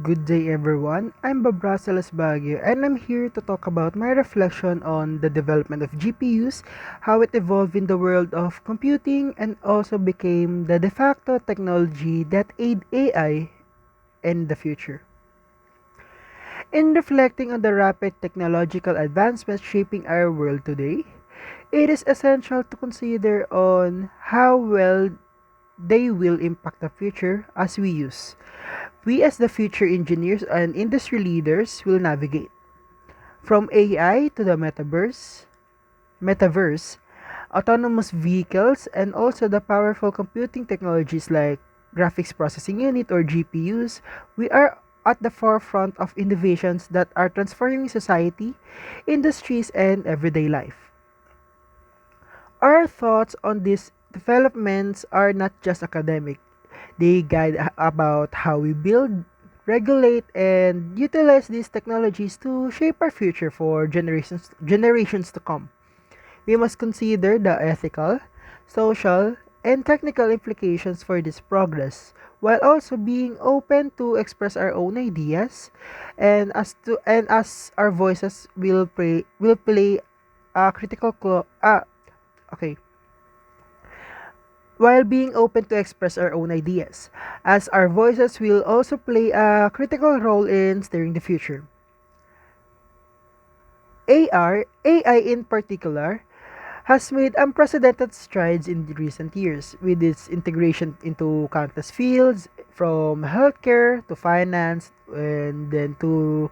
Good day, everyone. I'm Babrasalas Baguio, and I'm here to talk about my reflection on the development of GPUs, how it evolved in the world of computing, and also became the de facto technology that aid AI in the future. In reflecting on the rapid technological advancements shaping our world today, it is essential to consider on how well they will impact the future as we use. We as the future engineers and industry leaders will navigate from AI to the metaverse, autonomous vehicles, and also the powerful computing technologies like graphics processing unit or GPUs. We are at the forefront of innovations that are transforming society, industries, and everyday life. Our thoughts on these developments are not just academic. They guide about how we build, regulate, and utilize these technologies to shape our future for generations to come. We must consider the ethical, social, and technical implications for this progress, while also being open to express our own ideas, and as our voices will play a okay while being open to express our own ideas, as our voices will also play a critical role in steering the future. AI in particular, has made unprecedented strides in the recent years with its integration into countless fields from healthcare to finance and then to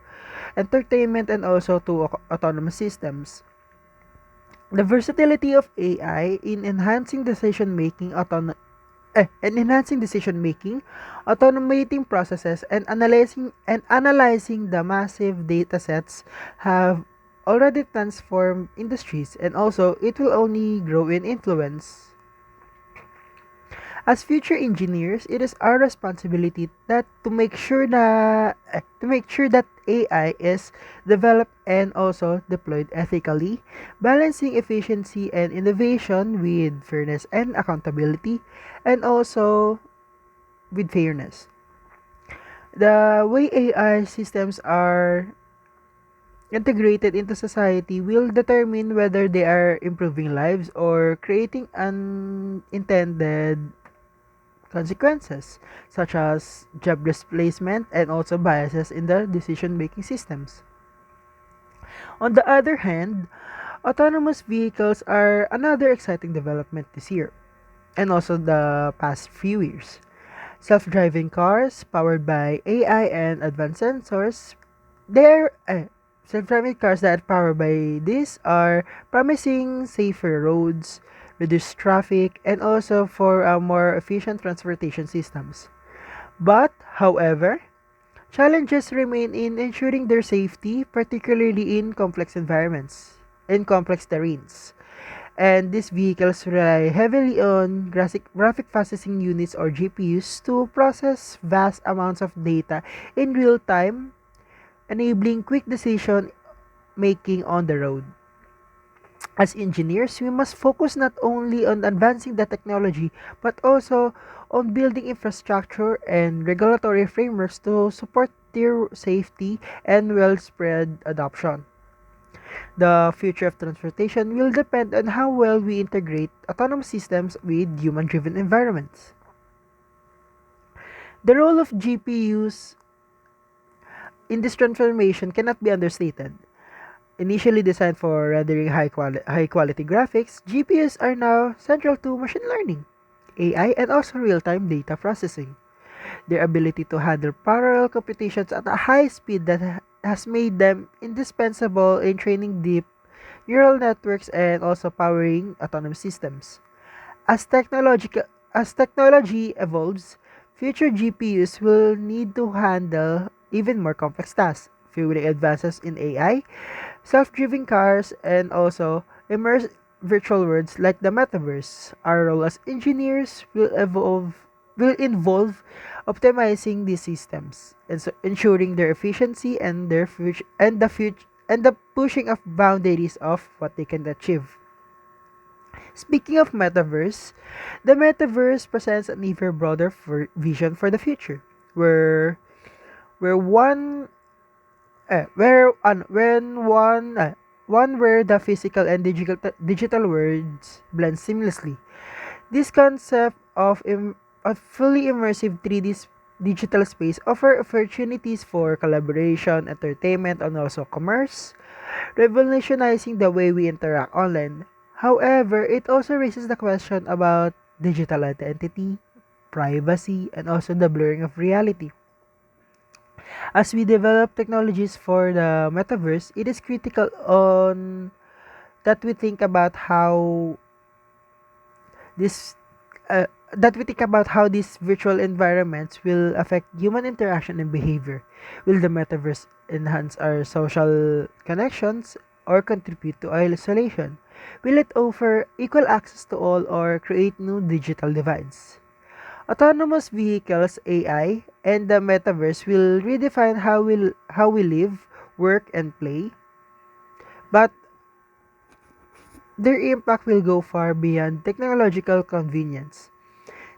entertainment and also to autonomous systems. The versatility of AI in enhancing decision making, automating processes, and analyzing the massive data sets have already transformed industries, and also it will only grow in influence. As future engineers, it is our responsibility that to make sure that AI is developed and also deployed ethically, balancing efficiency and innovation with fairness and accountability, and also with fairness. The way AI systems are integrated into society will determine whether they are improving lives or creating unintended consequences, such as job displacement and also biases in the decision making systems. On the other hand, autonomous vehicles are another exciting development this year and also the past few years. Self driving cars powered by AI and advanced sensors, they're self-driving cars that are powered by this are promising safer roads, reduced traffic, and also for more efficient transportation systems. But, however, challenges remain in ensuring their safety, particularly in complex terrains. And these vehicles rely heavily on graphic processing units or GPUs to process vast amounts of data in real time, enabling quick decision making on the road. As engineers, we must focus not only on advancing the technology but also on building infrastructure and regulatory frameworks to support their safety and well-spread adoption. The future of transportation will depend on how well we integrate autonomous systems with human-driven environments. The role of GPUs in this transformation cannot be understated. Initially designed for rendering high quality graphics, GPUs are now central to machine learning, AI, and also real-time data processing. Their ability to handle parallel computations at a high speed has made them indispensable in training deep neural networks and also powering autonomous systems. As technology evolves, future GPUs will need to handle even more complex tasks, fueling advances in AI, self-driving cars, and also immersive virtual worlds like the metaverse. Our role as engineers will involve optimizing these systems and so ensuring their efficiency and their future and the pushing of boundaries of what they can achieve. Speaking of metaverse, the metaverse presents an even broader vision for the future, where where one where the physical and digital worlds blend seamlessly. This concept of a fully immersive 3D digital space offer opportunities for collaboration, entertainment, and also commerce, revolutionizing the way we interact online. However, it also raises the question about digital identity, privacy, and also the blurring of reality. As we develop technologies for the metaverse, it is critical on that we think about this uh, we think about how these virtual environments will affect human interaction and behavior. Will the metaverse enhance our social connections or contribute to isolation? Will it offer equal access to all or create new digital divides? Autonomous vehicles, AI, and the metaverse will redefine how we live, work, and play, but their impact will go far beyond technological convenience.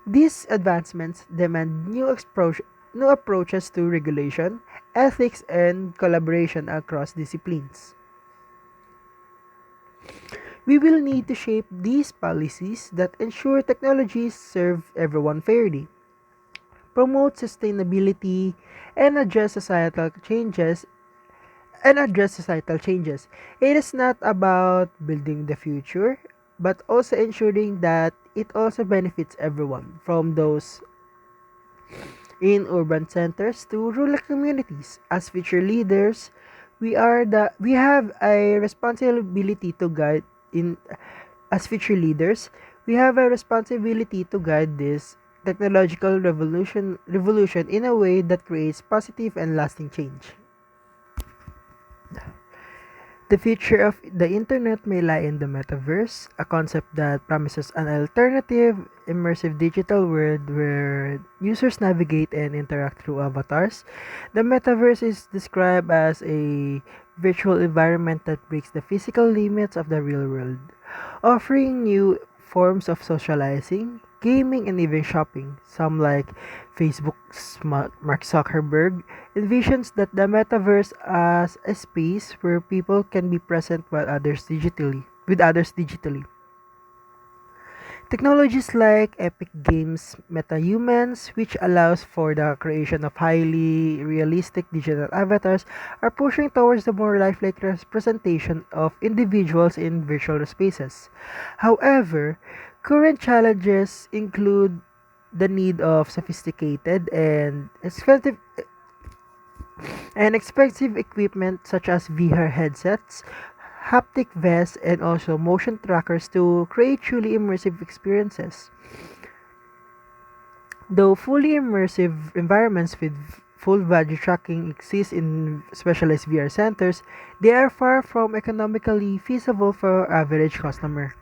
These advancements demand new approaches to regulation, ethics, and collaboration across disciplines. We will need to shape these policies that ensure technologies serve everyone fairly, promote sustainability, and address societal changes. It is not about building the future, but also ensuring that it also benefits everyone, from those in urban centers to rural communities. As future leaders, we have a responsibility to guide in as future leaders, we have a responsibility to guide this technological revolution in a way that creates positive and lasting change. The future of the internet may lie in the metaverse, a concept that promises an alternative, immersive digital world where users navigate and interact through avatars. The metaverse is described as a virtual environment that breaks the physical limits of the real world, offering new forms of socializing, gaming, and even shopping. Some, like Facebook's Mark Zuckerberg, envisions that the metaverse as a space where people can be present with others digitally. Technologies like Epic Games MetaHumans, which allows for the creation of highly realistic digital avatars, are pushing towards the more lifelike representation of individuals in virtual spaces. However, current challenges include the need of sophisticated and expensive equipment such as VR headsets, haptic vests, and also motion trackers to create truly immersive experiences. Though fully immersive environments with full body tracking exist in specialized VR centers, they are far from economically feasible for average customer.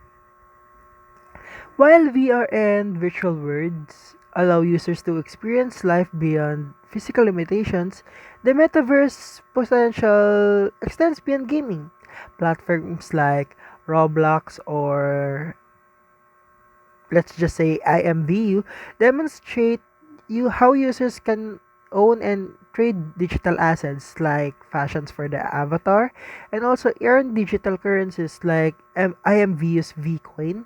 While VR and virtual worlds allow users to experience life beyond physical limitations, the metaverse potential extends beyond gaming. Platforms like Roblox or, let's just say, IMVU, demonstrate you how users can own and trade digital assets like fashions for the avatar, and also earn digital currencies like IMVU's Vcoin.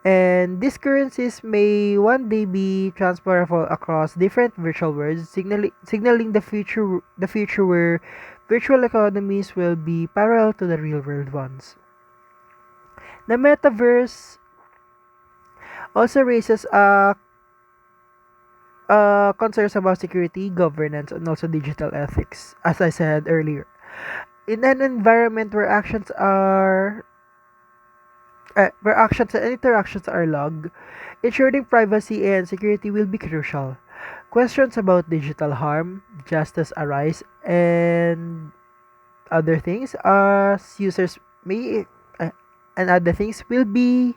And these currencies may one day be transferable across different virtual worlds, signaling the future where virtual economies will be parallel to the real world ones. The metaverse also raises concerns about security, governance, and also digital ethics, as I said earlier. In an environment where actions and interactions are logged, ensuring privacy and security will be crucial. Questions about digital harm, justice arise, and other things as users may uh, and other things will be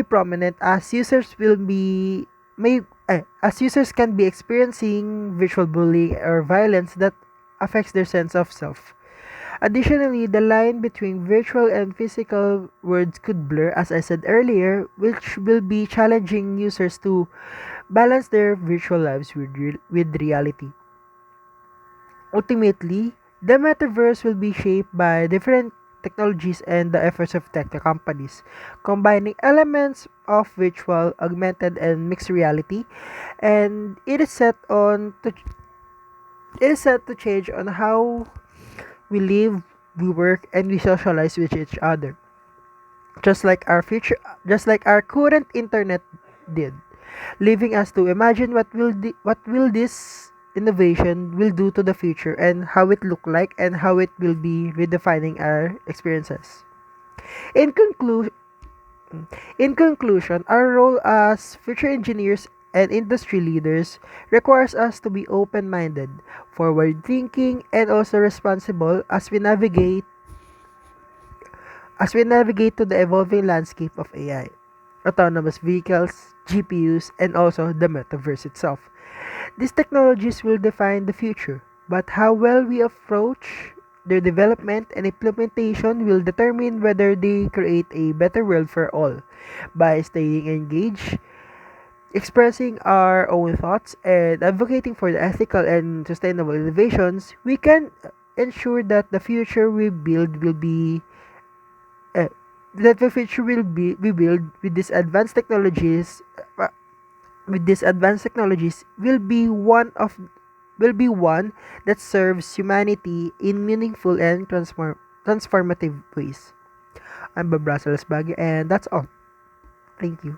prominent as users can be experiencing virtual bullying or violence that affects their sense of self. Additionally, the line between virtual and physical worlds could blur, as I said earlier, which will be challenging users to balance their virtual lives with reality. Ultimately, the metaverse will be shaped by different technologies and the efforts of tech companies, combining elements of virtual, augmented, and mixed reality, and it is set to change on how we live, we work, and we socialize with each other. Just like our future, just like our current internet did, leaving us to imagine what will this innovation will do to the future and how it look like and how it will be redefining our experiences. In conclusion, in conclusion, our role as future engineers and industry leaders requires us to be open-minded, forward-thinking, and also responsible as we navigate to the evolving landscape of AI, autonomous vehicles, GPUs, and also the metaverse itself. These technologies will define the future, but how well we approach their development and implementation will determine whether they create a better world for all. By staying engaged, expressing our own thoughts, and advocating for the ethical and sustainable innovations, we can ensure that the future we build will be uh, that the future will be we build with these advanced technologies will be one that serves humanity in meaningful and transformative ways. I'm Bob Russell Baggy, and that's all. Thank you.